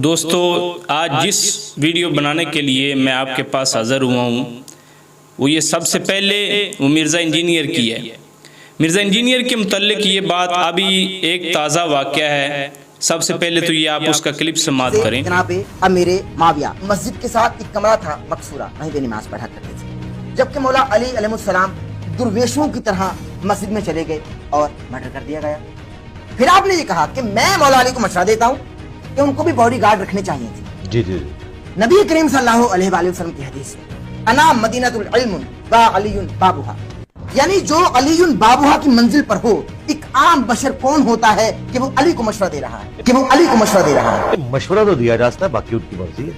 دوستو آج جس ویڈیو بنانے کے لیے میں آپ کے پاس حاضر ہوا ہوں وہ یہ سب سے پہلے وہ مرزا انجینئر کی ہے۔ مرزا انجینئر کے متعلق یہ بات ابھی ایک تازہ واقعہ ہے۔ سب سے پہلے تو یہ آپ اس کا کلپ سماعت کریں۔ جناب امیر معاویہ مسجد کے ساتھ ایک کمرہ تھا مقصورہ، وہیں پہ نماز پڑھا کرتے تھے، جبکہ مولا علی علیہ السلام درویشوں کی طرح مسجد میں چلے گئے اور مرڈر کر دیا گیا۔ پھر آپ نے یہ کہا کہ میں مولا علی کو مشورہ دیتا ہوں کہ ان کو بھی باڈی گارڈ رکھنے چاہیے تھے۔ جی جی نبی کریم صلی اللہ علیہ وآلہ وسلم کی حدیث ہے، انا مدینہ العلم و علی بابھا، یعنی جو علی بابھا کی منزل پر ہو، ایک عام بشر کون ہوتا ہے کہ وہ علی کو مشورہ دے رہا ہے، مشورہ تو دیا جاتا ہے، باقی ان کی مرضی ہے،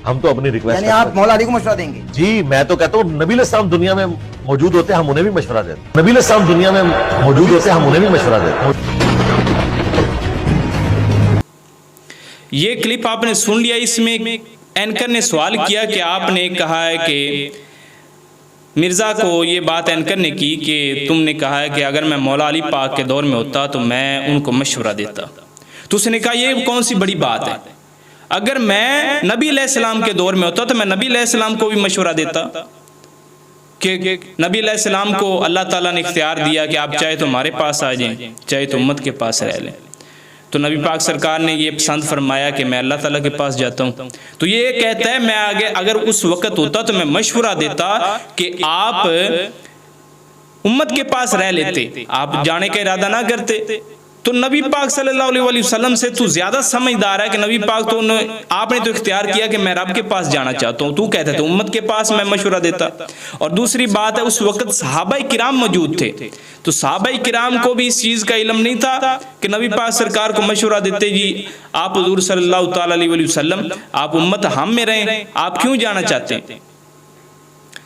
ہم تو اپنی ریکویسٹ یعنی آپ مولا علی کو مشورہ دیں گے؟ جی میں تو کہتا ہوں نبی علیہ السلام دنیا میں موجود ہوتے ہم انہیں بھی مشورہ دیتے ہیں، نبی علیہ السلام دنیا میں موجود ہوتے ہم انہیں بھی مشورہ دیتے ہیں۔ یہ کلپ آپ نے سن لیا، اس میں اینکر نے سوال کیا کہ آپ نے کہا ہے کہ مرزا کو یہ بات اینکر نے کی کہ تم نے کہا ہے کہ اگر میں مولا علی پاک کے دور میں ہوتا تو میں ان کو مشورہ دیتا، تو اس نے کہا یہ کون سی بڑی بات ہے، اگر میں نبی علیہ السلام کے دور میں ہوتا تو میں نبی علیہ السلام کو بھی مشورہ دیتا، کہ نبی علیہ السلام کو اللہ تعالیٰ نے اختیار دیا کہ آپ چاہے تو ہمارے پاس آ جائیں چاہے تو امت کے پاس رہ لیں، تو نبی پاک سرکار نے یہ پسند فرمایا کہ میں اللہ تعالیٰ کے پاس جاتا ہوں۔ تو یہ کہتا ہے میں آگے اگر اس وقت ہوتا تو میں مشورہ دیتا کہ آپ امت کے پاس رہ لیتے، آپ جانے کا ارادہ نہ کرتے، تو نبی پاک صلی اللہ علیہ وسلم سے تو زیادہ سمجھدار ہے کہ نبی پاک تو آپ نے تو اختیار کیا کہ میں رب کے پاس جانا چاہتا ہوں، تو کہتا ہے تو امت کے پاس میں مشورہ دیتا۔ اور دوسری بات ہے اس وقت صحابہ کرام موجود تھے، تو صحابہ کرام کو بھی اس چیز کا علم نہیں تھا کہ نبی پاک سرکار کو مشورہ دیتے جی آپ حضور صلی اللہ تعالیٰ علیہ وسلم آپ امت ہم میں رہیں، آپ کیوں جانا چاہتے ہیں؟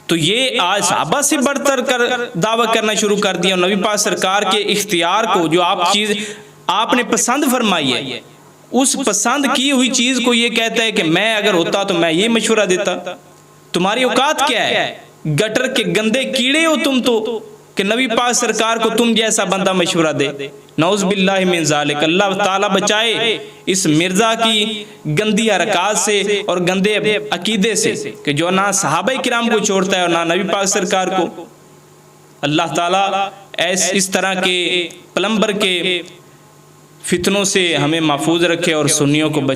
تو یہ آج صحابہ سے بڑھتر کر دعویٰ کرنا شروع کر دیا، نبی پاک سرکار کے اختیار کو جو آپ نے پسند فرمائی ہے، اس پسند کی ہوئی چیز کو یہ کہتا ہے کہ میں اگر ہوتا تو میں یہ مشورہ دیتا۔ تمہاری اوقات کیا ہے؟ گٹر کے گندے کیڑے ہو تم تو کہ نبی پاک سرکار کو تم جیسا بندہ مشورہ دے۔ نعوذ باللہ من ذالک، اللہ تعالیٰ بچائے اس مرزا کی گندی حرکات سے اور گندے عقیدے سے کہ جو نہ صحابہ کرام کو چھوڑتا ہے اور نہ نبی پاک سرکار کو۔ اللہ تعالیٰ اس طرح کے پلمبر کے فتنوں سے ہمیں محفوظ رکھے اور سنیوں کو